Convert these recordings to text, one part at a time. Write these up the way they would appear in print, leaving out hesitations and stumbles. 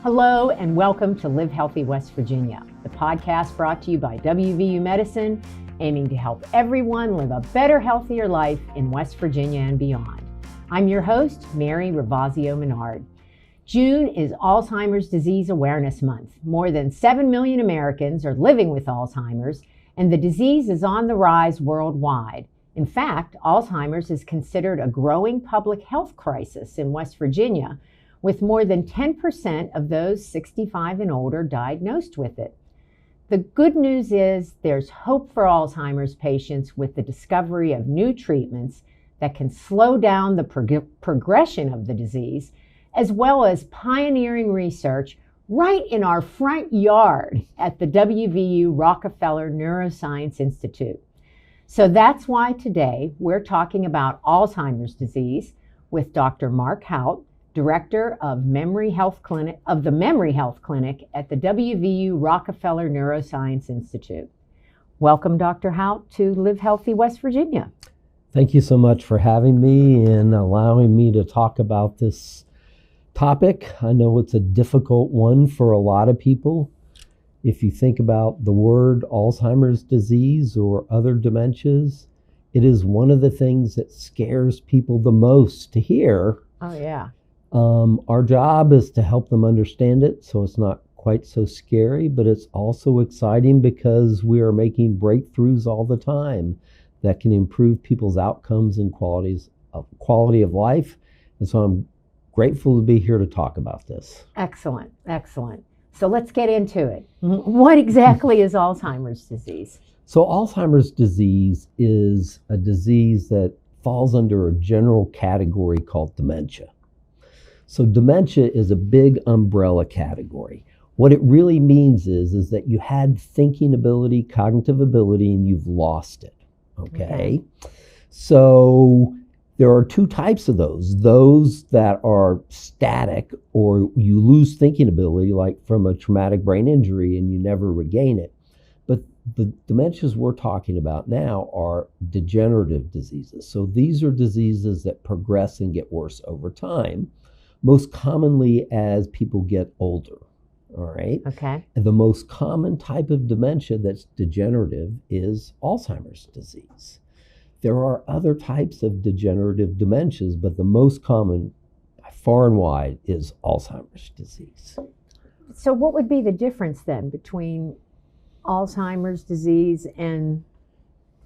Hello and welcome to Live Healthy West Virginia, the podcast brought to you by WVU Medicine, aiming to help everyone live a better, healthier life in West Virginia and beyond. I'm your host, Mary Ravazio Menard. June is Alzheimer's Disease Awareness Month. More than 7 million Americans are living with Alzheimer's, and the disease is on the rise worldwide. In fact, Alzheimer's is considered a growing public health crisis in West Virginia, with more than 10% of those 65 and older diagnosed with it. The good news is there's hope for Alzheimer's patients with the discovery of new treatments that can slow down the progression of the disease, as well as pioneering research right in our front yard at the WVU Rockefeller Neuroscience Institute. So that's why today we're talking about Alzheimer's disease with Dr. Marc Haut, Director of the Memory Health Clinic at the WVU Rockefeller Neuroscience Institute. Welcome, Dr. Haut, to Live Healthy West Virginia. Thank you so much for having me and allowing me to talk about this topic. I know it's a difficult one for a lot of people. If you think about the word Alzheimer's disease or other dementias, it is one of the things that scares people the most to hear. Oh, yeah. Our job is to help them understand it so it's not quite so scary, but it's also exciting because we are making breakthroughs all the time that can improve people's outcomes and quality of life. And so I'm grateful to be here to talk about this. Excellent, excellent. So let's get into it. What exactly is Alzheimer's disease? So Alzheimer's disease is a disease that falls under a general category called dementia. So dementia is a big umbrella category. What it really means is that you had thinking ability, cognitive ability, and you've lost it. Okay. So there are two types of those that are static, or you lose thinking ability, like from a traumatic brain injury, and you never regain it. But the dementias we're talking about now are degenerative diseases. So these are diseases that progress and get worse over time, most commonly as people get older. All right. Okay. And the most common type of dementia that's degenerative is Alzheimer's disease. There are other types of degenerative dementias, but the most common, far and wide, is Alzheimer's disease. So what would be the difference then between Alzheimer's disease and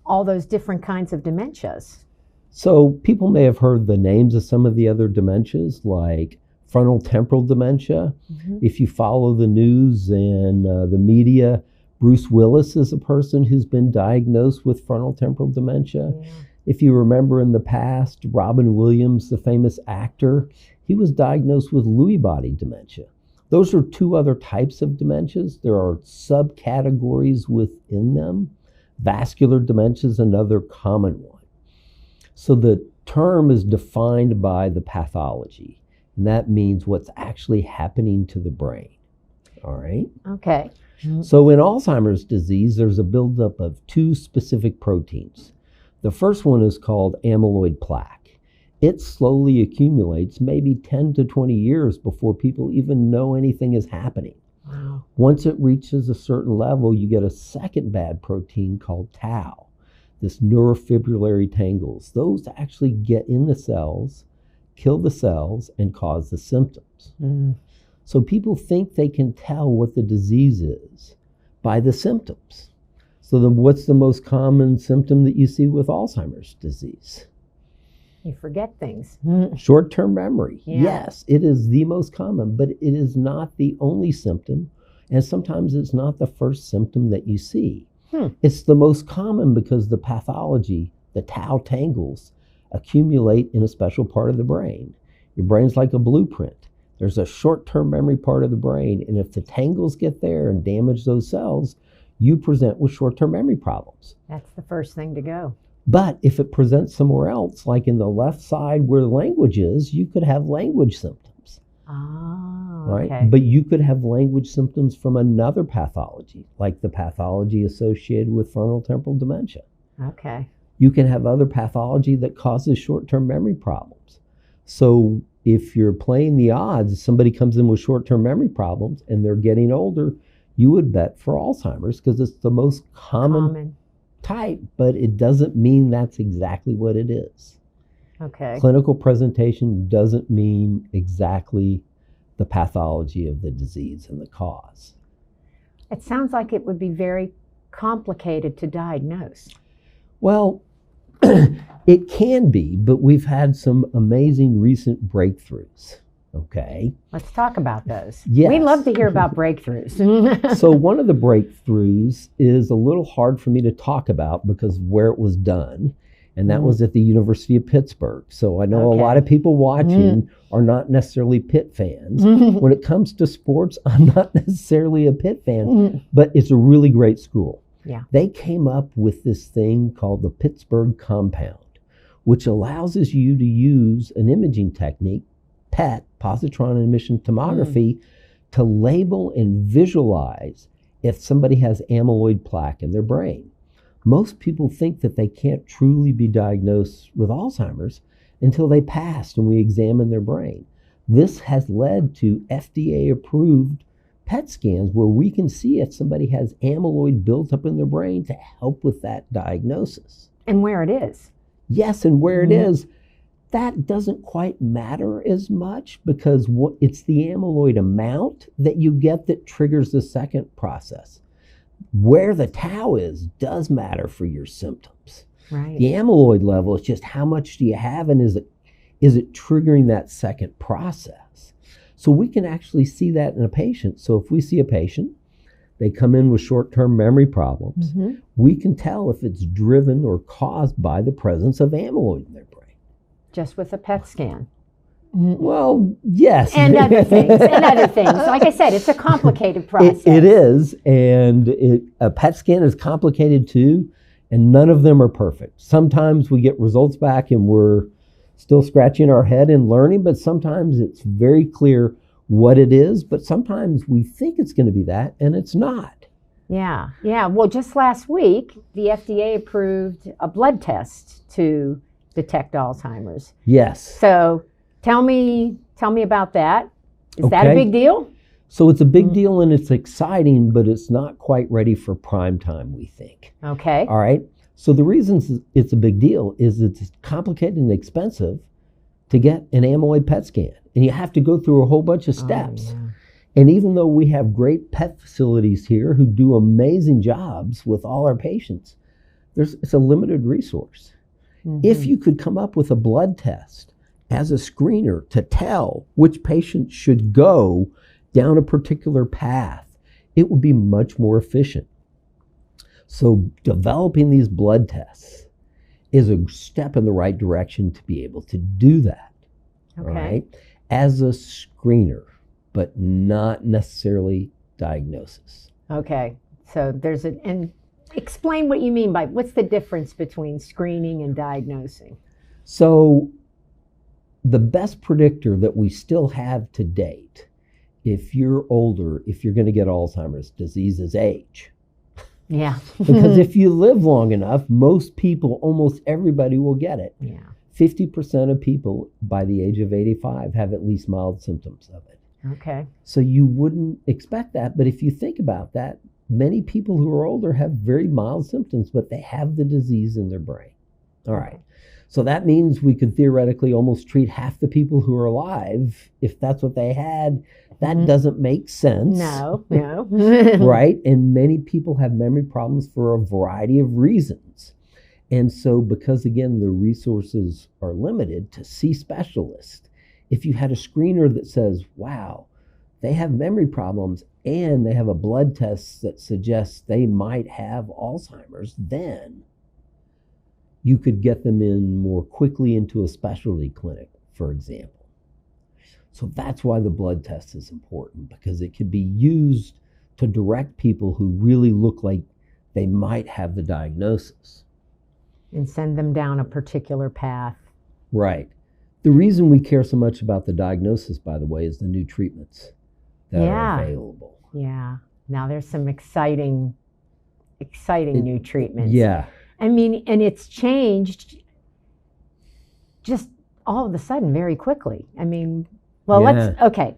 all those different kinds of dementias? So people may have heard the names of some of the other dementias, like frontal temporal dementia. Mm-hmm. If you follow the news and the media, Bruce Willis is a person who's been diagnosed with frontal temporal dementia. Yeah. If you remember in the past, Robin Williams, the famous actor, he was diagnosed with Lewy body dementia. Those are two other types of dementias. There are subcategories within them. Vascular dementia is another common one. So the term is defined by the pathology, and that means what's actually happening to the brain. All right? Okay. Mm-hmm. So in Alzheimer's disease, there's a buildup of two specific proteins. The first one is called amyloid plaque. It slowly accumulates maybe 10 to 20 years before people even know anything is happening. Wow. Once it reaches a certain level, you get a second bad protein called tau, this neurofibrillary tangles. Those actually get in the cells, kill the cells, and cause the symptoms. Mm. So people think they can tell what the disease is by the symptoms. So then what's the most common symptom that you see with Alzheimer's disease? You forget things. Short-term memory. Yeah. Yes, it is the most common, but it is not the only symptom. And sometimes it's not the first symptom that you see. It's the most common because the pathology, the tau tangles, accumulate in a special part of the brain. Your brain's like a blueprint. There's a short-term memory part of the brain, and if the tangles get there and damage those cells, you present with short-term memory problems. That's the first thing to go. But if it presents somewhere else, like in the left side where the language is, you could have language symptoms. Oh, right? Okay. But you could have language symptoms from another pathology, like the pathology associated with frontal temporal dementia. Okay. You can have other pathology that causes short-term memory problems. So if you're playing the odds, if somebody comes in with short-term memory problems and they're getting older, you would bet for Alzheimer's because it's the most common type, but it doesn't mean that's exactly what it is. Okay. Clinical presentation doesn't mean exactly the pathology of the disease and the cause. It sounds like it would be very complicated to diagnose. Well, it can be, but we've had some amazing recent breakthroughs. Okay. Let's talk about those. Yes. We love to hear about breakthroughs. So one of the breakthroughs is a little hard for me to talk about because where it was done, and that was at the University of Pittsburgh. So I know a lot of people watching are not necessarily Pitt fans. When it comes to sports, I'm not necessarily a Pitt fan, but it's a really great school. Yeah. They came up with this thing called the Pittsburgh compound, which allows you to use an imaging technique, PET, positron emission tomography, to label and visualize if somebody has amyloid plaque in their brain. Most people think that they can't truly be diagnosed with Alzheimer's until they passed and we examine their brain. This has led to FDA-approved PET scans where we can see if somebody has amyloid built up in their brain to help with that diagnosis. And where it is. Yes, and where it is. That doesn't quite matter as much because it's the amyloid amount that you get that triggers the second process. Where the tau is does matter for your symptoms. Right. The amyloid level is just how much do you have and is it triggering that second process? So we can actually see that in a patient. So if we see a patient, they come in with short-term memory problems, we can tell if it's driven or caused by the presence of amyloid in their brain. Just with a PET scan. Well, yes. And other things. Like I said, it's a complicated process. It is, and a PET scan is complicated too, and none of them are perfect. Sometimes we get results back and we're still scratching our head and learning, but sometimes it's very clear what it is, but sometimes we think it's going to be that, and it's not. Yeah. Well, just last week, the FDA approved a blood test to detect Alzheimer's. Yes. So tell me about that. Is that a big deal? So it's a big deal and it's exciting, but it's not quite ready for prime time, we think. Okay. All right. So the reason it's a big deal is it's complicated and expensive to get an amyloid PET scan. And you have to go through a whole bunch of steps. Oh, yeah. And even though we have great PET facilities here who do amazing jobs with all our patients, it's a limited resource. If you could come up with a blood test as a screener to tell which patient should go down a particular path, it would be much more efficient. So developing these blood tests is a step in the right direction to be able to do that. Okay. All right? As a screener, but not necessarily diagnosis. Okay. So and explain what you mean by what's the difference between screening and diagnosing? So the best predictor that we still have to date, if you're older, if you're going to get Alzheimer's disease, is age. Yeah. Because if you live long enough, most people, almost everybody will get it. Yeah. 50% of people by the age of 85 have at least mild symptoms of it. Okay. So you wouldn't expect that. But if you think about that, many people who are older have very mild symptoms, but they have the disease in their brain. All right. So that means we could theoretically almost treat half the people who are alive if that's what they had. That doesn't make sense. No. Right? And many people have memory problems for a variety of reasons. And so because, again, the resources are limited to see specialists, if you had a screener that says, wow, they have memory problems and they have a blood test that suggests they might have Alzheimer's, then you could get them in more quickly into a specialty clinic, for example. So that's why the blood test is important, because it could be used to direct people who really look like they might have the diagnosis. And send them down a particular path. Right. The reason we care so much about the diagnosis, by the way, is the new treatments that are available. Yeah. Now there's some exciting new treatments. Yeah. I mean, and it's changed just all of a sudden very quickly. I mean, well, Yeah. okay.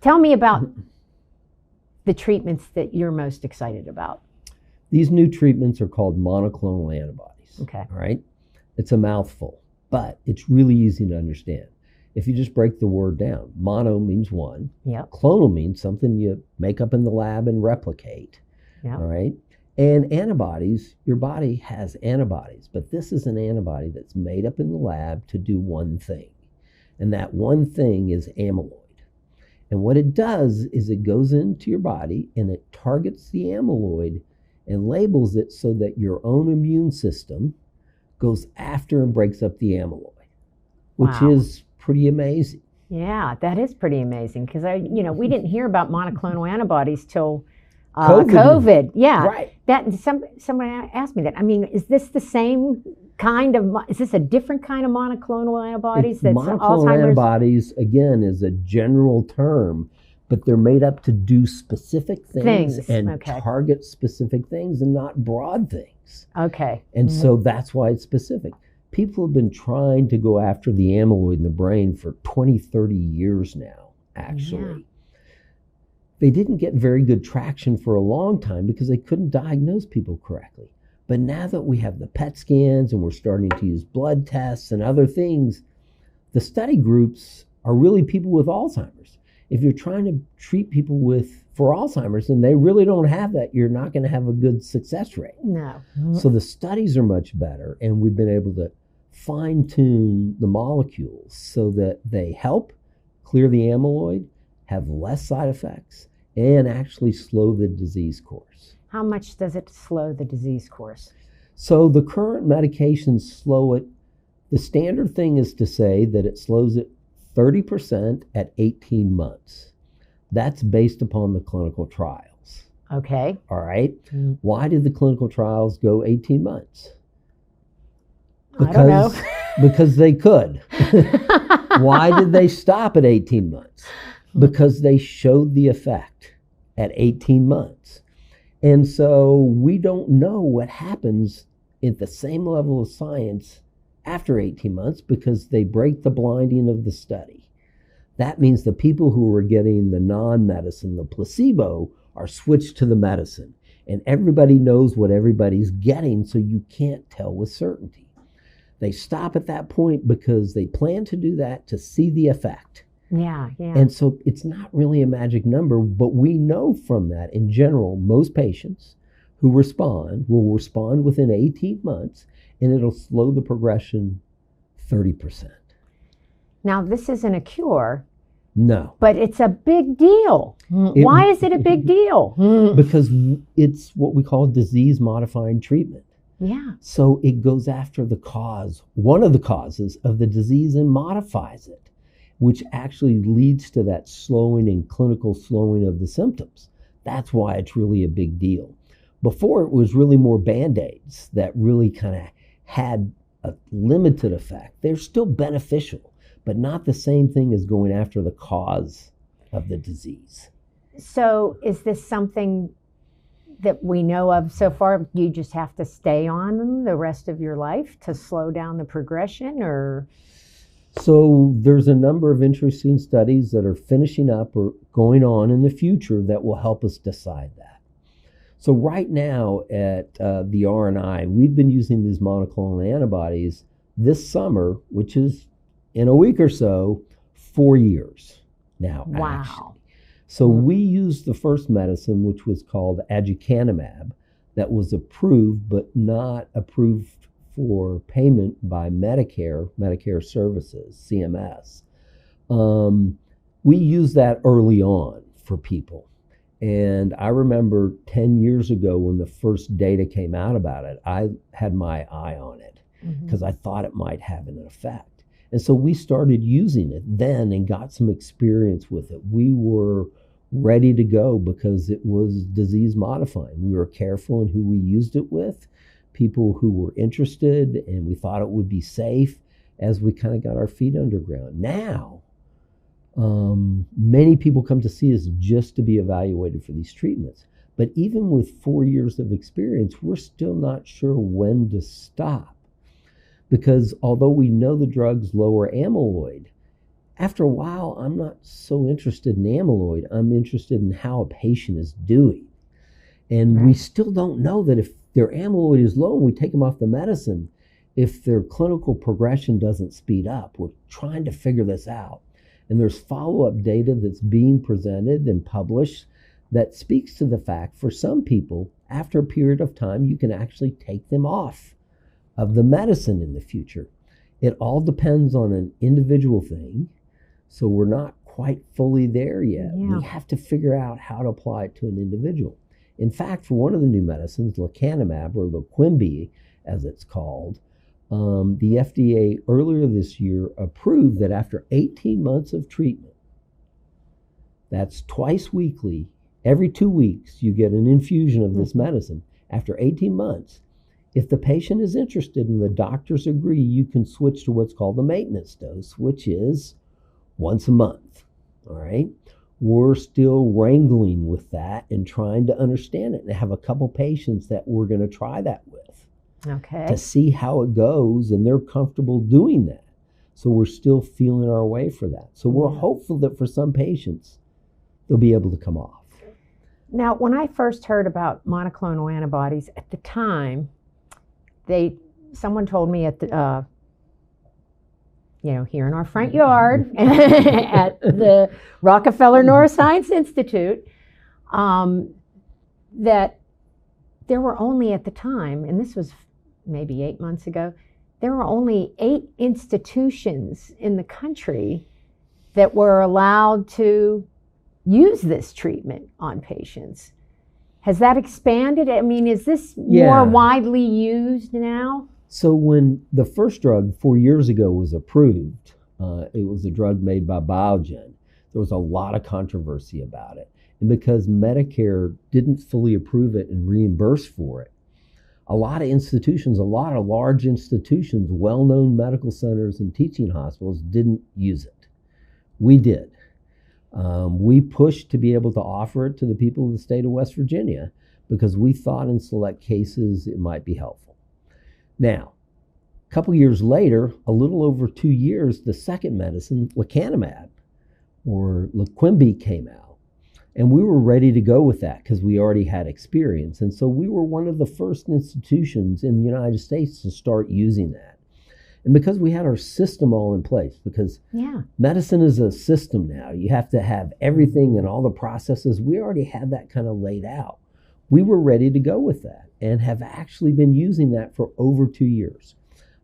Tell me about the treatments that you're most excited about. These new treatments are called monoclonal antibodies. Okay. All right. It's a mouthful, but it's really easy to understand. If you just break the word down, mono means one. Yep. Clonal means something you make up in the lab and replicate. Yep. All right. And antibodies, your body has antibodies, but this is an antibody that's made up in the lab to do one thing. And that one thing is amyloid. And what it does is it goes into your body and it targets the amyloid and labels it so that your own immune system goes after and breaks up the amyloid, which Wow. is pretty amazing. Yeah, that is pretty amazing because we didn't hear about monoclonal antibodies till COVID. COVID. Yeah, Right. that someone asked me that. I mean, is this the same kind of? Is this a different kind of monoclonal antibodies? That's Monoclonal Alzheimer's. antibodies, again, is a general term, but they're made up to do specific things and okay. target specific things and not broad things. Okay. And so that's why it's specific. People have been trying to go after the amyloid in the brain for 20, 30 years now, actually. Yeah. They didn't get very good traction for a long time because they couldn't diagnose people correctly. But now that we have the PET scans and we're starting to use blood tests and other things, the study groups are really people with Alzheimer's. If you're trying to treat people for Alzheimer's and they really don't have that, you're not going to have a good success rate. No. So the studies are much better, and we've been able to fine-tune the molecules so that they help clear the amyloid, have less side effects, and actually slow the disease course. How much does it slow the disease course? So the current medications slow it. The standard thing is to say that it slows it 30% at 18 months. That's based upon the clinical trials. Okay. All right. Mm. Why did the clinical trials go 18 months? I don't know. Because they could. Why did they stop at 18 months? Because they showed the effect at 18 months. And so we don't know what happens at the same level of science after 18 months because they break the blinding of the study. That means the people who were getting the non-medicine, the placebo, are switched to the medicine. And everybody knows what everybody's getting, so you can't tell with certainty. They stop at that point because they plan to do that to see the effect. Yeah, yeah. And so it's not really a magic number, but we know from that, in general, most patients who respond will respond within 18 months, and it'll slow the progression 30%. Now, this isn't a cure, No, but it's a big deal. Why is it a big deal? because it's what we call disease-modifying treatment. Yeah. So it goes after the cause, one of the causes of the disease, and modifies it, which actually leads to that slowing and clinical slowing of the symptoms. That's why it's really a big deal. Before, it was really more Band-Aids that really kind of had a limited effect. They're still beneficial, but not the same thing as going after the cause of the disease. So is this something that we know of so far? You just have to stay on them the rest of your life to slow down the progression, or? So there's a number of interesting studies that are finishing up or going on in the future that will help us decide that. So right now at the R&I, we've been using these monoclonal antibodies this summer, which is in a week or so, 4 years now. Wow. Actually. So we used the first medicine, which was called aducanumab, that was approved but not approved for payment by Medicare Services, CMS. We used that early on for people. And I remember 10 years ago when the first data came out about it, I had my eye on it because I thought it might have an effect. And so we started using it then and got some experience with it. We were ready to go because it was disease modifying. We were careful in who we used it with, people who were interested, and we thought it would be safe as we kind of got our feet underground. Now, many people come to see us just to be evaluated for these treatments. But even with 4 years of experience, we're still not sure when to stop. because although we know the drugs lower amyloid, after a while, I'm not so interested in amyloid. I'm interested in how a patient is doing. And we still don't know that if their amyloid is low and we take them off the medicine, if their clinical progression doesn't speed up. We're trying to figure this out. And there's follow-up data that's being presented and published that speaks to the fact for some people, after a period of time, you can actually take them off of the medicine in the future. It all depends on an individual thing. So we're not quite fully there yet. Yeah. We have to figure out how to apply it to an individual. In fact, for one of the new medicines, lecanemab, or Leqembi, as it's called, the FDA earlier this year approved that after 18 months of treatment, that's twice weekly, every 2 weeks, you get an infusion of this medicine. After 18 months, if the patient is interested and the doctors agree, you can switch to what's called the maintenance dose, which is once a month. All right. We're still wrangling with that and trying to understand it, and have a couple patients that we're going to try that with. Okay. To see how it goes, and they're comfortable doing that. So we're still feeling our way for that. So we're hopeful that for some patients, they'll be able to come off. Now, when I first heard about monoclonal antibodies at the time, someone told me at the here in our front yard at the Rockefeller Neuroscience Institute, that there were only at the time, and this was maybe 8 months ago, there were only 8 institutions in the country that were allowed to use this treatment on patients. Has that expanded? I mean, is this more widely used now? So when the first drug 4 years ago was approved, it was a drug made by Biogen. There was a lot of controversy about it. And because Medicare didn't fully approve it and reimburse for it, a lot of institutions, a lot of large institutions, well-known medical centers and teaching hospitals didn't use it. We did. We pushed to be able to offer it to the people of the state of West Virginia because we thought in select cases it might be helpful. Now, a couple years later, a little over 2 years, the second medicine, lecanemab, or Leqembi, came out. And we were ready to go with that because we already had experience. And so we were one of the first institutions in the United States to start using that. And because we had our system all in place, because medicine is a system now, you have to have everything and all the processes. We already had that kind of laid out. We were ready to go with that and have actually been using that for over 2 years.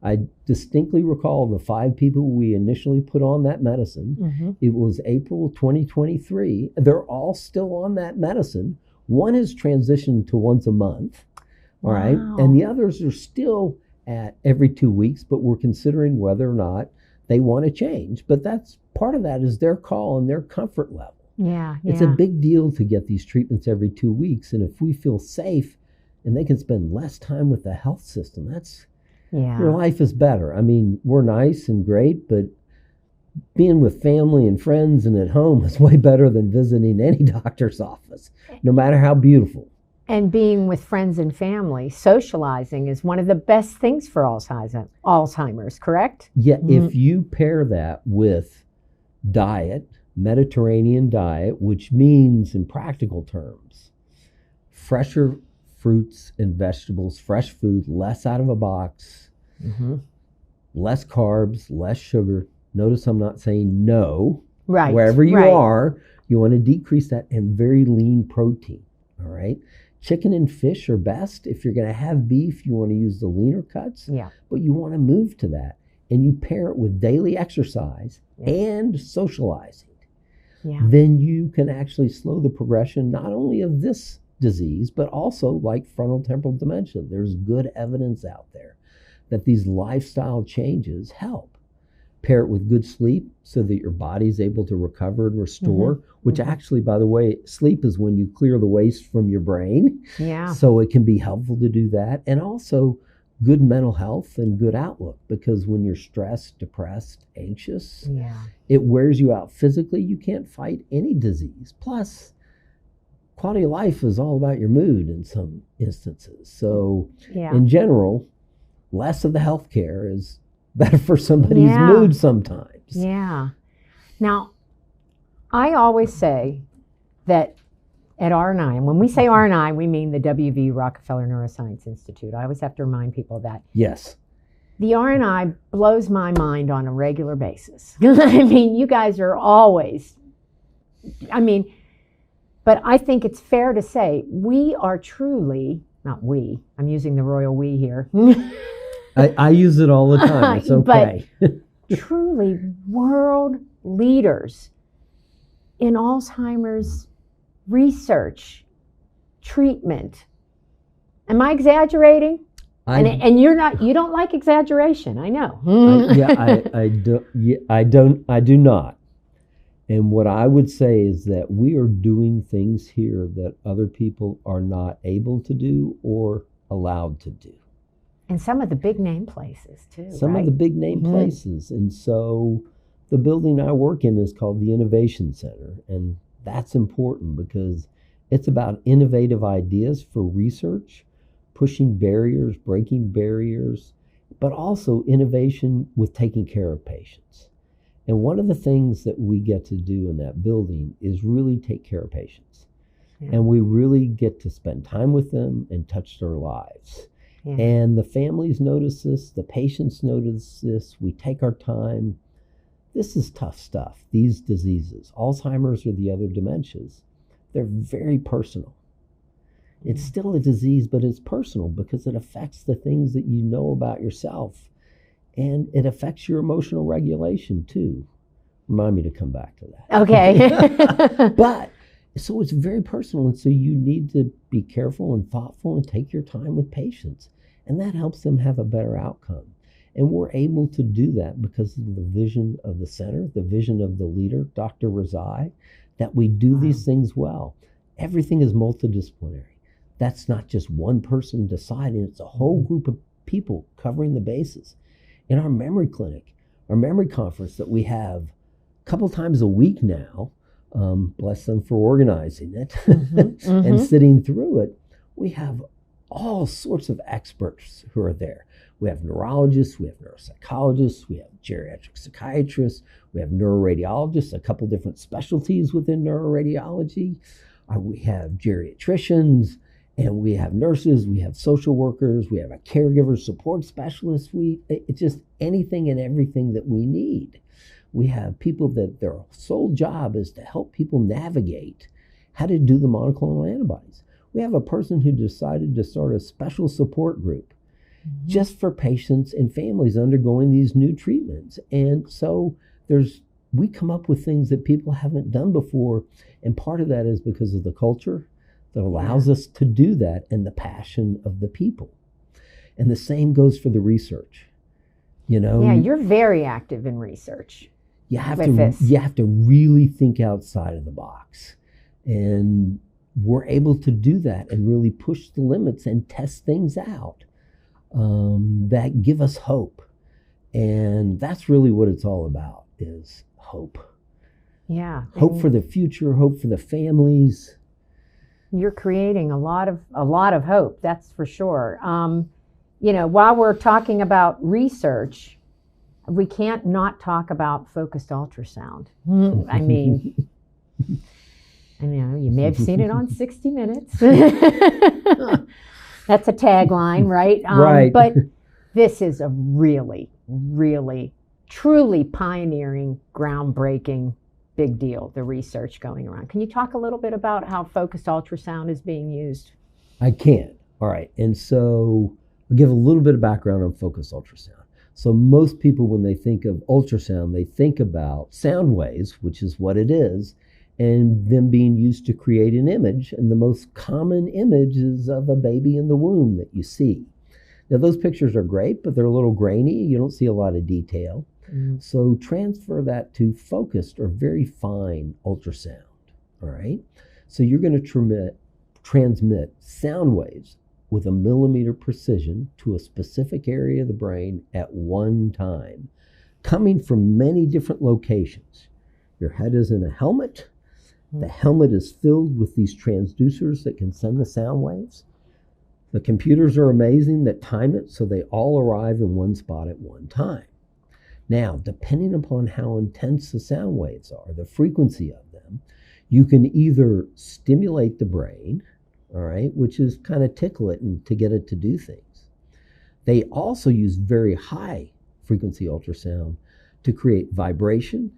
I distinctly recall the 5 people we initially put on that medicine. It was April 2023. They're all still on that medicine. One has transitioned to once a month, all right? And the others are still at every 2 weeks, but we're considering whether or not they want to change. But that's part of that is their call and their comfort level. It's a big deal to get these treatments every 2 weeks. And if we feel safe and they can spend less time with the health system, that's your life is better. I mean, we're nice and great, but being with family and friends and at home is way better than visiting any doctor's office, no matter how beautiful. And being with friends and family, socializing is one of the best things for Alzheimer's, correct? Yeah, if you pair that with diet, Mediterranean diet, which means in practical terms, fresher fruits and vegetables, fresh food, less out of a box, less carbs, less sugar. Notice I'm not saying no. Right. Wherever you are, you want to decrease that, and very lean protein. All right. Chicken and fish are best. If you're going to have beef, you want to use the leaner cuts. But you want to move to that. And you pair it with daily exercise and socializing. Then you can actually slow the progression not only of this disease, but also like frontal temporal dementia. There's good evidence out there that these lifestyle changes help. Pair it with good sleep so that your body's able to recover and restore, which actually, by the way, sleep is when you clear the waste from your brain. So it can be helpful to do that. And also good mental health and good outlook, because when you're stressed, depressed, anxious, it wears you out physically. You can't fight any disease. Plus, quality of life is all about your mood in some instances. So in general, less of the healthcare is better for somebody's Yeah. mood sometimes. Yeah. Now, I always say that at R&I, and when we say R&I, we mean the WV Rockefeller Neuroscience Institute. I always have to remind people that. Yes. The R&I blows my mind on a regular basis. I mean, you guys are always, but I think it's fair to say we are truly, not we, I'm using the royal we here. I use it all the time. It's okay. But truly world leaders in Alzheimer's research, treatment. Am I exaggerating? And you don't like exaggeration, I know. I do not. And what I would say is that we are doing things here that other people are not able to do or allowed to do. And some of the big name places too. Some of the big name places. And so the building I work in is called the Innovation Center. And that's important because it's about innovative ideas for research, pushing barriers, breaking barriers, but also innovation with taking care of patients. And one of the things that we get to do in that building is really take care of patients. Yeah. And we really get to spend time with them and touch their lives. Yeah. And the families notice this, the patients notice this, we take our time. This is tough stuff, these diseases. Alzheimer's or the other dementias, they're very personal. It's still a disease, but it's personal because it affects the things that you know about yourself. And it affects your emotional regulation too. Remind me to come back to that. Okay. But, so it's very personal. And so you need to be careful and thoughtful and take your time with patients. And that helps them have a better outcome. And we're able to do that because of the vision of the center, the vision of the leader, Dr. Razai, that we do these things well. Everything is multidisciplinary. That's not just one person deciding, it's a whole group of people covering the bases. In our memory clinic, our memory conference that we have a couple times a week now, bless them for organizing it and sitting through it, we have all sorts of experts who are there. We have neurologists, we have neuropsychologists, we have geriatric psychiatrists, we have neuroradiologists, a couple different specialties within neuroradiology. We have geriatricians, and we have nurses, we have social workers, we have a caregiver support specialist. It's just anything and everything that we need. We have people that their sole job is to help people navigate how to do the monoclonal antibodies. We have a person who decided to start a special support group just for patients and families undergoing these new treatments. And so we come up with things that people haven't done before. And part of that is because of the culture that allows us to do that and the passion of the people. And the same goes for the research. Yeah, you're very active in research. You have to really think outside of the box. And we're able to do that and really push the limits and test things out that give us hope. And that's really what it's all about, is hope. Yeah. Hope for the future, hope for the families. You're creating a lot of hope, that's for sure. While we're talking about research, we can't not talk about focused ultrasound. I mean, you may have seen it on 60 Minutes. That's a tagline, right? Right. But this is a really, really, truly pioneering, groundbreaking, big deal, the research going around. Can you talk a little bit about how focused ultrasound is being used? I can. All right. And so I'll give a little bit of background on focused ultrasound. So most people, when they think of ultrasound, they think about sound waves, which is what it is, and them being used to create an image. And the most common image is of a baby in the womb that you see. Now, those pictures are great, but they're a little grainy. You don't see a lot of detail. So transfer that to focused or very fine ultrasound, all right? So you're going to transmit sound waves with a millimeter precision to a specific area of the brain at one time, coming from many different locations. Your head is in a helmet. The helmet is filled with these transducers that can send the sound waves. The computers are amazing that time it so they all arrive in one spot at one time. Now, depending upon how intense the sound waves are, the frequency of them, you can either stimulate the brain, all right, which is kind of tickle it and to get it to do things. They also use very high frequency ultrasound to create vibration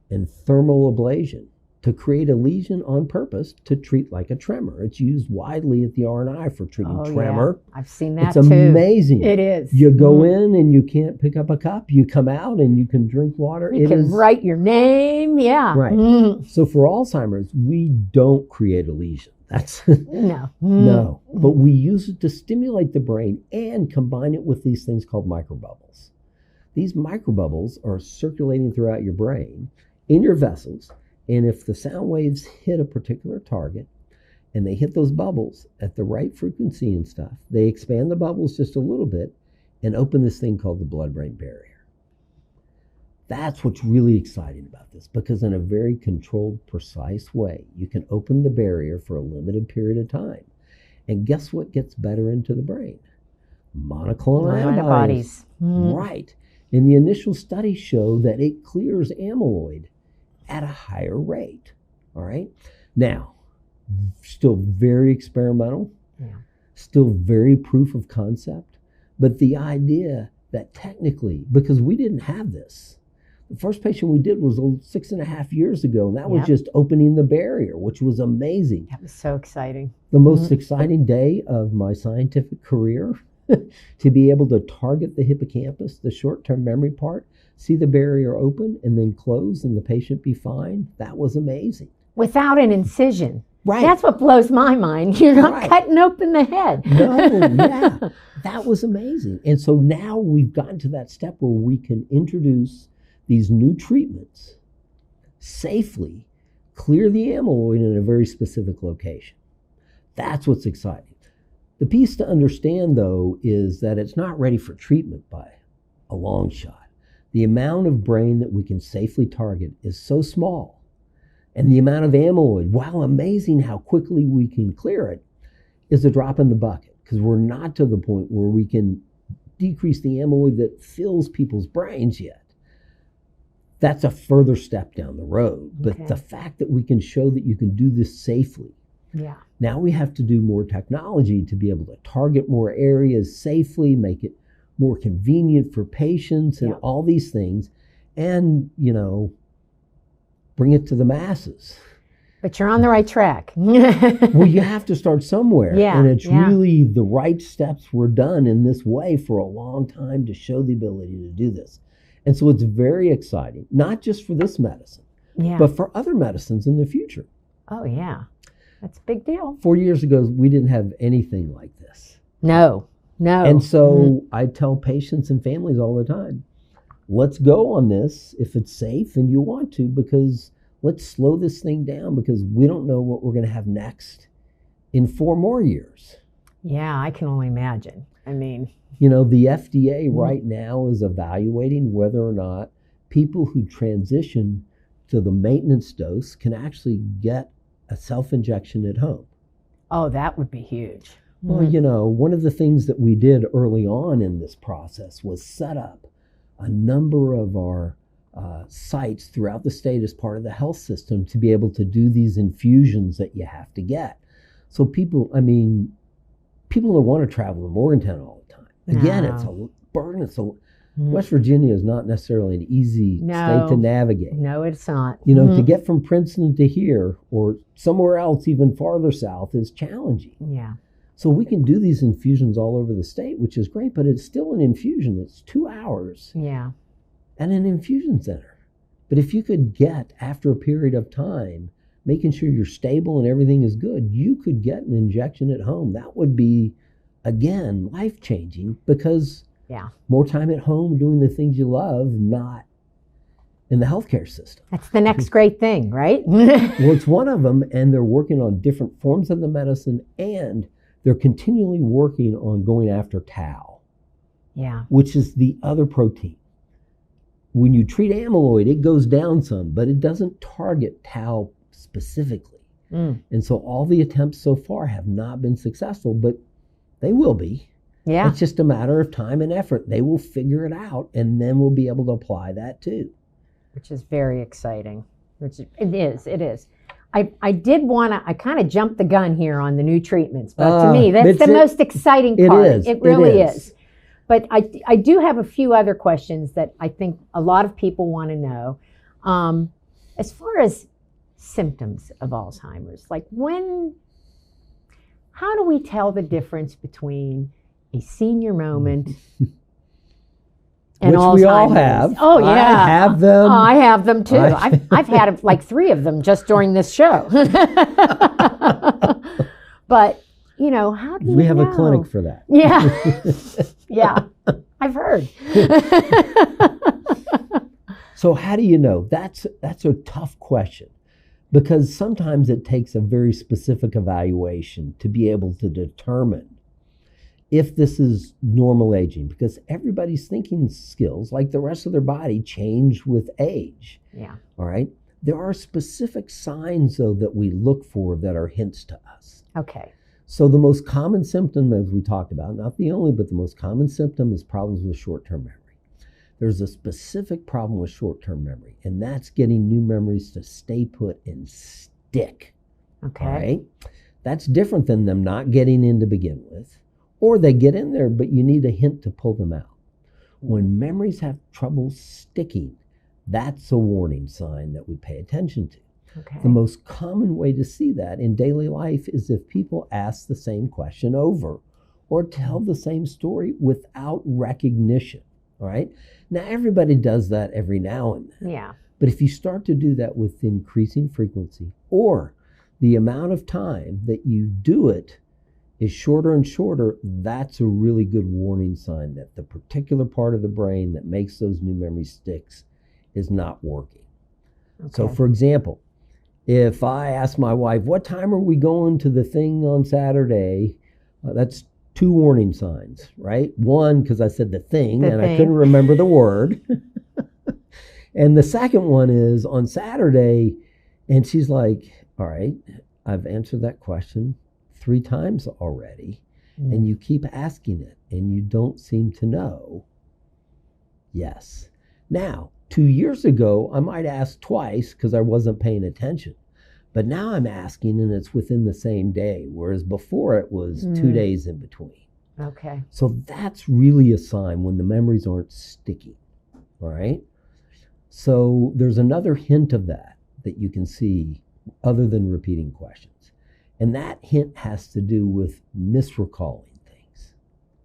and thermal ablation to create a lesion on purpose to treat like a tremor. It's used widely at the R&I for treating tremor. Yeah. I've seen that too. It's amazing. It is. You go in and you can't pick up a cup. You come out and you can drink water. You can write your name. Yeah. Right. So for Alzheimer's, we don't create a lesion. That's no. No. But we use it to stimulate the brain and combine it with these things called microbubbles. These microbubbles are circulating throughout your brain in your vessels. And if the sound waves hit a particular target and they hit those bubbles at the right frequency and stuff, they expand the bubbles just a little bit and open this thing called the blood-brain barrier. That's what's really exciting about this, because in a very controlled, precise way, you can open the barrier for a limited period of time. And guess what gets better into the brain? Monoclonal antibodies. Right. And the initial studies show that it clears amyloid at a higher rate. All right. Now, still very experimental, still very proof of concept, but the idea that technically, because we didn't have this, the first patient we did was 6.5 years ago, and that was just opening the barrier, which was amazing. That was so exciting. The most exciting day of my scientific career, to be able to target the hippocampus, the short-term memory part, see the barrier open and then close and the patient be fine. That was amazing. Without an incision. Right. That's what blows my mind. You're not cutting open the head. No, that was amazing. And so now we've gotten to that step where we can introduce these new treatments safely, clear the amyloid in a very specific location. That's what's exciting. The piece to understand, though, is that it's not ready for treatment by a long shot. The amount of brain that we can safely target is so small, and the amount of amyloid, while amazing how quickly we can clear it, is a drop in the bucket, because we're not to the point where we can decrease the amyloid that fills people's brains yet. That's a further step down the road. But the fact that we can show that you can do this safely, now we have to do more technology to be able to target more areas safely, make it more convenient for patients and all these things, and, bring it to the masses. But you're on the right track. Well, you have to start somewhere. Yeah, and it's really the right steps were done in this way for a long time to show the ability to do this. And so it's very exciting, not just for this medicine, but for other medicines in the future. Oh, yeah. That's a big deal. 4 years ago, we didn't have anything like this. No. And so I tell patients and families all the time, let's go on this if it's safe and you want to, because let's slow this thing down, because we don't know what we're going to have next in 4 more years. Yeah, I can only imagine. I mean, the FDA right now is evaluating whether or not people who transition to the maintenance dose can actually get a self-injection at home. Oh, that would be huge. Well, one of the things that we did early on in this process was set up a number of our sites throughout the state as part of the health system to be able to do these infusions that you have to get. So people don't want to travel to Morgantown all the time. Again, it's a burden. West Virginia is not necessarily an easy state to navigate. No, it's not. To get from Princeton to here or somewhere else even farther south is challenging. Yeah. So we can do these infusions all over the state, which is great, but it's still an infusion. It's 2 hours at an infusion center. But if you could get, after a period of time, making sure you're stable and everything is good, you could get an injection at home. That would be, again, life-changing, because more time at home doing the things you love, not in the healthcare system. That's the next great thing, right? Well, it's one of them, and they're working on different forms of the medicine, and they're continually working on going after tau, which is the other protein. When you treat amyloid, it goes down some, but it doesn't target tau specifically. And so all the attempts so far have not been successful, but They will be. Yeah. It's just a matter of time and effort. They will figure it out, and then we'll be able to apply that too. Which is very exciting. It is. I did want to, I kind of jumped the gun here on the new treatments, but to me, that's the most exciting part. It really is. But I do have a few other questions that I think a lot of people want to know. As far as symptoms of Alzheimer's, like how do we tell the difference between a senior moment and which Alzheimer's? We all have. Oh, yeah. I have them. I have them too. I've had like 3 of them just during this show. But, how do you We have know? a clinic for that. Yeah. Yeah. I've heard. So how do you know? That's a tough question, because sometimes it takes a very specific evaluation to be able to determine if this is normal aging, because everybody's thinking skills, like the rest of their body, change with age. Yeah. All right. There are specific signs, though, that we look for that are hints to us. Okay. So the most common symptom, as we talked about, not the only, but the most common symptom is problems with short-term memory. There's a specific problem with short-term memory, and that's getting new memories to stay put and stick. Okay. All right. That's different than them not getting in to begin with. Or they get in there, but you need a hint to pull them out. When memories have trouble sticking, that's a warning sign that we pay attention to. Okay. The most common way to see that in daily life is if people ask the same question over or tell the same story without recognition. All right. Now, everybody does that every now and then. Yeah. But if you start to do that with increasing frequency, or the amount of time that you do it is shorter and shorter, that's a really good warning sign that the particular part of the brain that makes those new memory sticks is not working. Okay. So, for example, if I ask my wife, what time are we going to the thing on Saturday? That's 2 warning signs, right? One, because I said the thing, I couldn't remember the word. And the second one is on Saturday, and she's like, all right, I've answered that question 3 times already, and you keep asking it, and you don't seem to know. Yes. Now, 2 years ago, I might ask twice because I wasn't paying attention. But now I'm asking, and it's within the same day, whereas before it was 2 days in between. Okay. So that's really a sign when the memories aren't sticky. All right? So there's another hint of that you can see other than repeating questions. And that hint has to do with misrecalling things.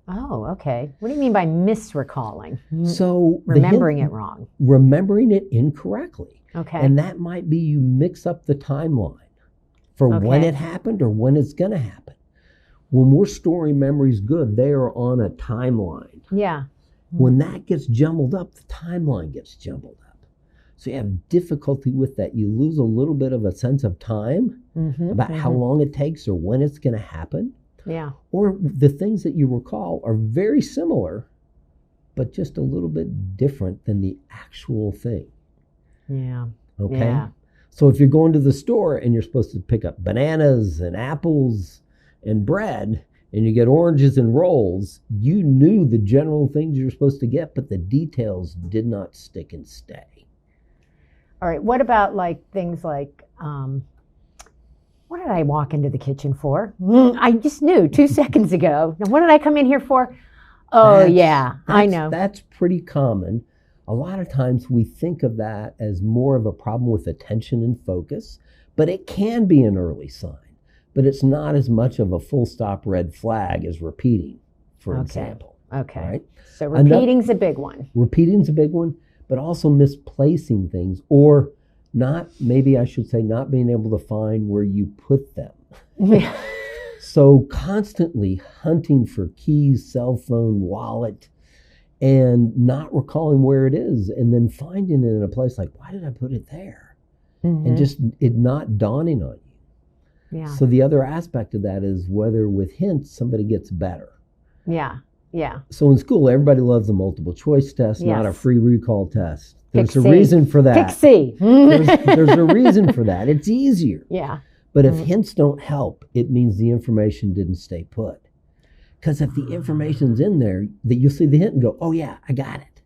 Oh, okay. What do you mean by misrecalling? So remembering it wrong. Remembering it incorrectly. Okay. And that might be you mix up the timeline for when it happened or when it's going to happen. When we're storing memories good, they are on a timeline. Yeah. When that gets jumbled up, the timeline gets jumbled up. So you have difficulty with that. You lose a little bit of a sense of time about how long it takes or when it's going to happen. Yeah. Or the things that you recall are very similar, but just a little bit different than the actual thing. Yeah. Okay? Yeah. So if you're going to the store and you're supposed to pick up bananas and apples and bread, and you get oranges and rolls, you knew the general things you were supposed to get, but the details did not stick and stay. All right. What about things like, what did I walk into the kitchen for? I just knew 2 seconds ago. Now, what did I come in here for? Oh, I know. That's pretty common. A lot of times we think of that as more of a problem with attention and focus, but it can be an early sign. But it's not as much of a full stop red flag as repeating, for example. Okay. Right? So repeating's a big one. Repeating's a big one, but also misplacing things, or not being able to find where you put them. So constantly hunting for keys, cell phone, wallet, and not recalling where it is, and then finding it in a place like, why did I put it there? And just it not dawning on you. Yeah. So the other aspect of that is whether with hints somebody gets better. Yeah. Yeah. So in school, everybody loves a multiple choice test, not a free recall test. There's a reason for that. Pick C. There's a reason for that. It's easier. Yeah. But if hints don't help, it means the information didn't stay put. Because if the information's in there, that you'll see the hint and go, oh yeah, I got it.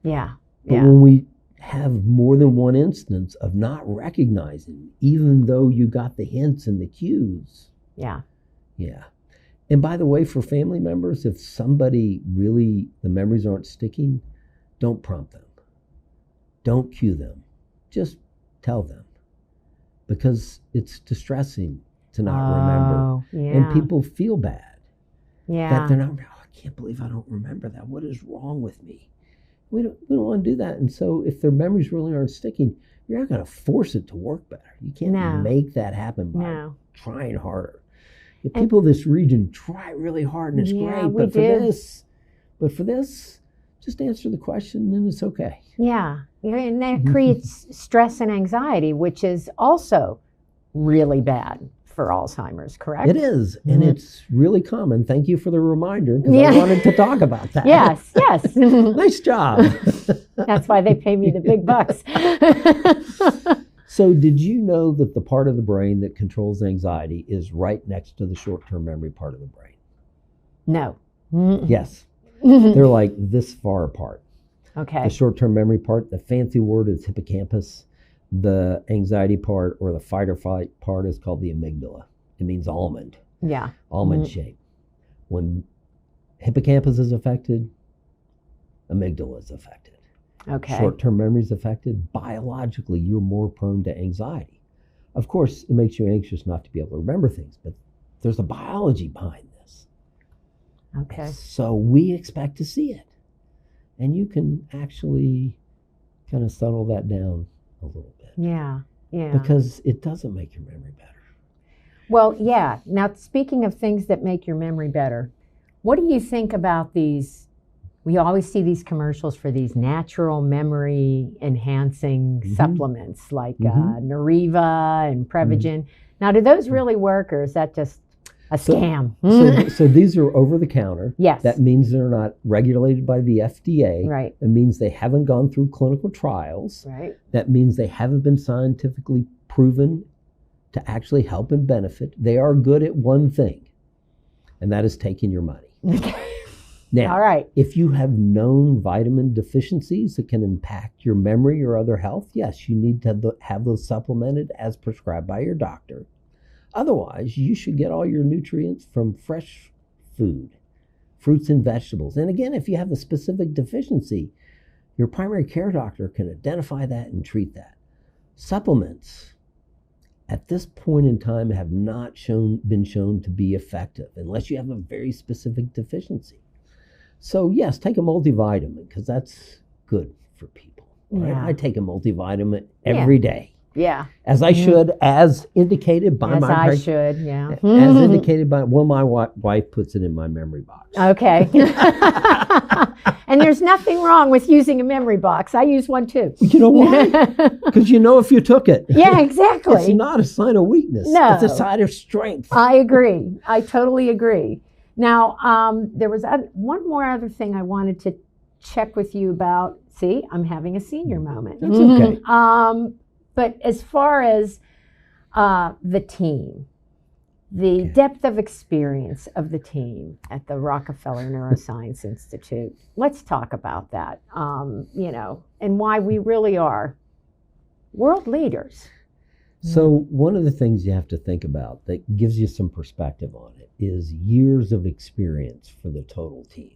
Yeah. But Yeah. when we have more than one instance of not recognizing, even though you got the hints and the cues. Yeah. Yeah. And by the way, for family members, if somebody really, the memories aren't sticking, don't prompt them. Don't cue them. Just tell them. Because it's distressing to not remember. Yeah. And people feel bad. Yeah. That they're not, oh, I can't believe I don't remember that. What is wrong with me? We don't want to do that. And so if their memories really aren't sticking, you're not going to force it to work better. You can't make that happen by trying harder. The people of this region try really hard and it's great, but for this, just answer the question and it's okay. Yeah. And that creates stress and anxiety, which is also really bad for Alzheimer's, correct? It is, and it's really common. Thank you for the reminder, because I wanted to talk about that. Yes, yes. Nice job. That's why they pay me the big bucks. So did you know that the part of the brain that controls anxiety is right next to the short-term memory part of the brain? No. Yes. They're like this far apart. Okay. The short-term memory part, the fancy word is hippocampus. The anxiety part or the fight or flight part is called the amygdala. It means almond. Yeah. Almond shape. When hippocampus is affected, amygdala is affected. Okay. Short-term memory is affected. Biologically, you're more prone to anxiety. Of course, it makes you anxious not to be able to remember things, but there's a biology behind this. Okay. So we expect to see it. And you can actually kind of settle that down a little bit. Yeah, yeah. Because it doesn't make your memory better. Well, yeah. Now, speaking of things that make your memory better, what do you think about these? We always see these commercials for these natural memory enhancing supplements like Nariva and Prevagen. Now, do those really work, or is that just a scam? So these are over the counter. Yes. That means they're not regulated by the FDA. Right. It means they haven't gone through clinical trials. Right. That means they haven't been scientifically proven to actually help and benefit. They are good at one thing, and that is taking your money. Now, all right. If you have known vitamin deficiencies that can impact your memory or other health, yes, you need to have those supplemented as prescribed by your doctor. Otherwise, you should get all your nutrients from fresh food, fruits and vegetables. And again, if you have a specific deficiency, your primary care doctor can identify that and treat that. Supplements, at this point in time, have not been shown to be effective unless you have a very specific deficiency. So yes, take a multivitamin because that's good for people. Right? Yeah. I take a multivitamin every day. Yeah. As I should, as indicated by as my... I should, yeah. As indicated by... Well, my wife puts it in my memory box. Okay. And there's nothing wrong with using a memory box. I use one too. You know why? Because you know if you took it. Yeah, exactly. It's not a sign of weakness. No. It's a sign of strength. I agree. I totally agree. Now, there was one more other thing I wanted to check with you about. See, I'm having a senior moment. That's okay. But as far as the team, the depth of experience of the team at the Rockefeller Neuroscience Institute, let's talk about that, and why we really are world leaders. So one of the things you have to think about that gives you some perspective on it is years of experience for the total team.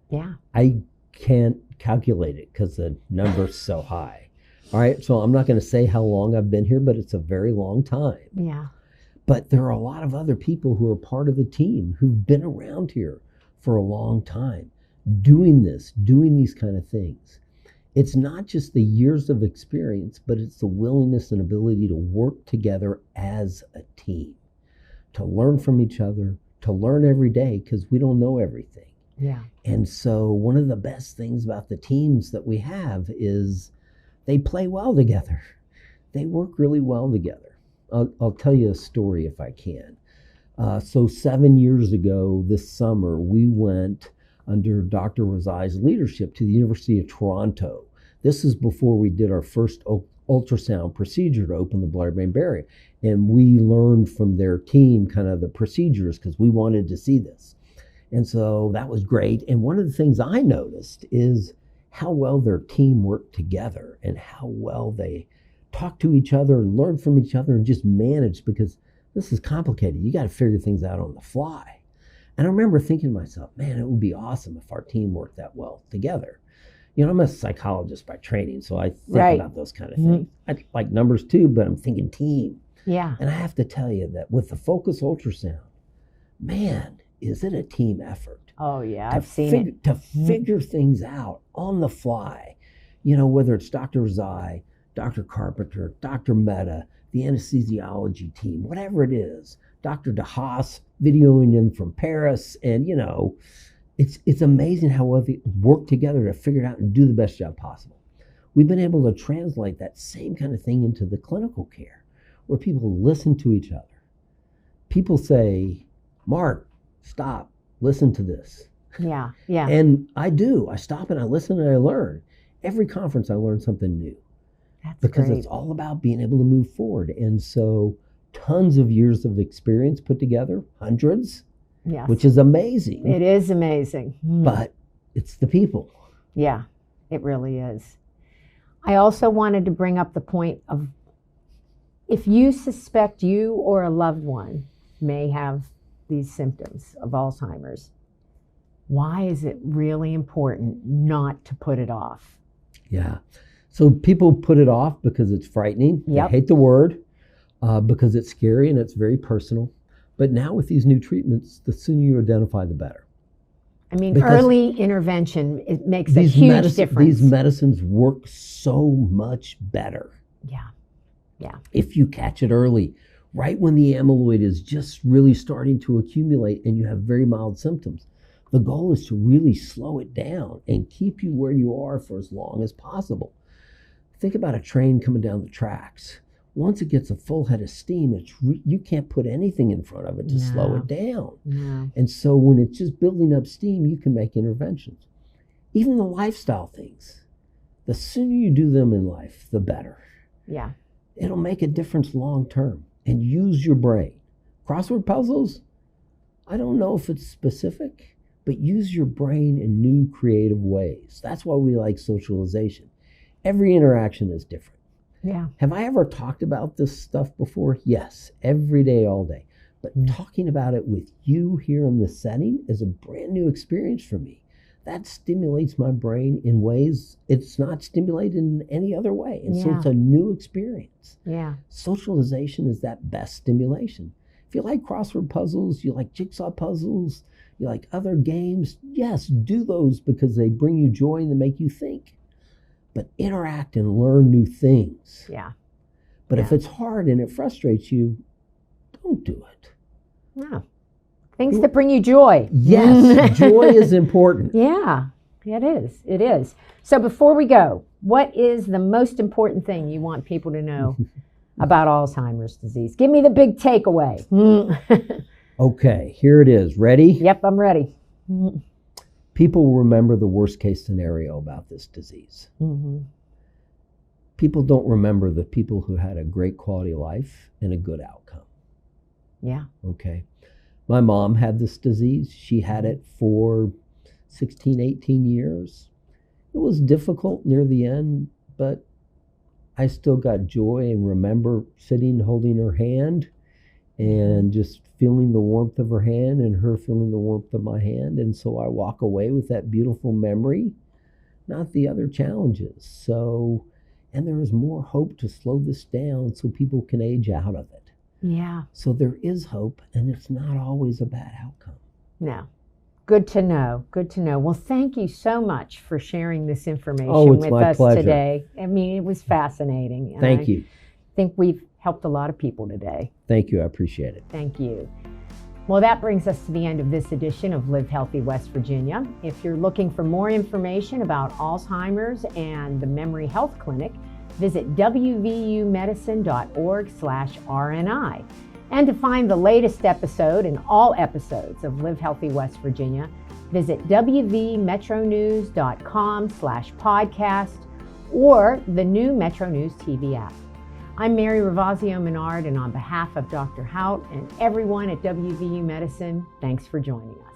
Yeah. I can't calculate it because the number's so high. All right, so I'm not going to say how long I've been here, but it's a very long time. Yeah. But there are a lot of other people who are part of the team who've been around here for a long time, doing these kind of things. It's not just the years of experience, but it's the willingness and ability to work together as a team, to learn from each other, to learn every day, because we don't know everything. Yeah. And so one of the best things about the teams that we have is they play well together. They work really well together. I'll tell you a story if I can. So 7 years ago this summer, we went under Dr. Razai's leadership to the University of Toronto. This is before we did our first ultrasound procedure to open the blood-brain barrier. And we learned from their team kind of the procedures because we wanted to see this. And so that was great. And one of the things I noticed is how well their team worked together and how well they talked to each other and learned from each other and just managed, because this is complicated. You got to figure things out on the fly. And I remember thinking to myself, man, it would be awesome if our team worked that well together. You know, I'm a psychologist by training, so I think about those kind of things. I like numbers too, but I'm thinking team. Yeah. And I have to tell you that with the focus ultrasound, man, is it a team effort. Oh, yeah, I've seen it. To figure things out on the fly, you know, whether it's Dr. Zai, Dr. Carpenter, Dr. Mehta, the anesthesiology team, whatever it is, Dr. DeHaas videoing in from Paris, and, you know, it's amazing how well they work together to figure it out and do the best job possible. We've been able to translate that same kind of thing into the clinical care, where people listen to each other. People say, Mark, stop, listen to this. Yeah, yeah. And I do. I stop and I listen and I learn. Every conference I learn something new. That's because great. It's all about being able to move forward. And so tons of years of experience put together, hundreds, Yes. which is amazing. It is amazing. But it's the people. Yeah, it really is. I also wanted to bring up the point of, if you suspect you or a loved one may have these symptoms of Alzheimer's, why is it really important not to put it off? Yeah. So people put it off because it's frightening. Yep. They hate the word because it's scary and it's very personal. But now with these new treatments, the sooner you identify, the better. I mean, Because early intervention, it makes a huge difference. These medicines work so much better. Yeah, yeah. If you catch it early, right when the amyloid is just really starting to accumulate and you have very mild symptoms, the goal is to really slow it down and keep you where you are for as long as possible. Think about a train coming down the tracks. Once it gets a full head of steam, you can't put anything in front of it to slow it down. No. And so when it's just building up steam, you can make interventions. Even the lifestyle things, the sooner you do them in life, the better. Yeah. It'll make a difference long term. And use your brain. Crossword puzzles, I don't know if it's specific, but use your brain in new creative ways. That's why we like socialization. Every interaction is different. Yeah. Have I ever talked about this stuff before? Yes, every day, all day. But talking about it with you here in this setting is a brand new experience for me. That stimulates my brain in ways it's not stimulated in any other way. And so it's a new experience. Yeah. Socialization is that best stimulation. If you like crossword puzzles, you like jigsaw puzzles, you like other games, yes, do those because they bring you joy and they make you think. But interact and learn new things. Yeah. But if it's hard and it frustrates you, don't do it. No. Things that bring you joy. Yes, joy is important. Yeah, it is. It is. So before we go, what is the most important thing you want people to know about Alzheimer's disease? Give me the big takeaway. Okay, here it is. Ready? Yep, I'm ready. People will remember the worst case scenario about this disease. Mm-hmm. People don't remember the people who had a great quality of life and a good outcome. Yeah. Okay. My mom had this disease. She had it for 16, 18 years. It was difficult near the end, but I still got joy and remember sitting, holding her hand and just feeling the warmth of her hand and her feeling the warmth of my hand. And so I walk away with that beautiful memory, not the other challenges. So, and there is more hope to slow this down so people can age out of it. Yeah. So there is hope, and it's not always a bad outcome. No. Good to know. Good to know. Well, thank you so much for sharing this information it's with my us pleasure. today. I mean, it was fascinating. And Thank you. I think we've helped a lot of people today. Thank you. I appreciate it. Thank you. Well, that brings us to the end of this edition of Live Healthy West Virginia. If you're looking for more information about Alzheimer's and the Memory Health Clinic, visit wvumedicine.org/RNI. And to find the latest episode and all episodes of Live Healthy West Virginia, visit wvmetronews.com/podcast or the new Metro News TV app. I'm Mary Ravazio Menard, and on behalf of Dr. Haut and everyone at WVU Medicine, thanks for joining us.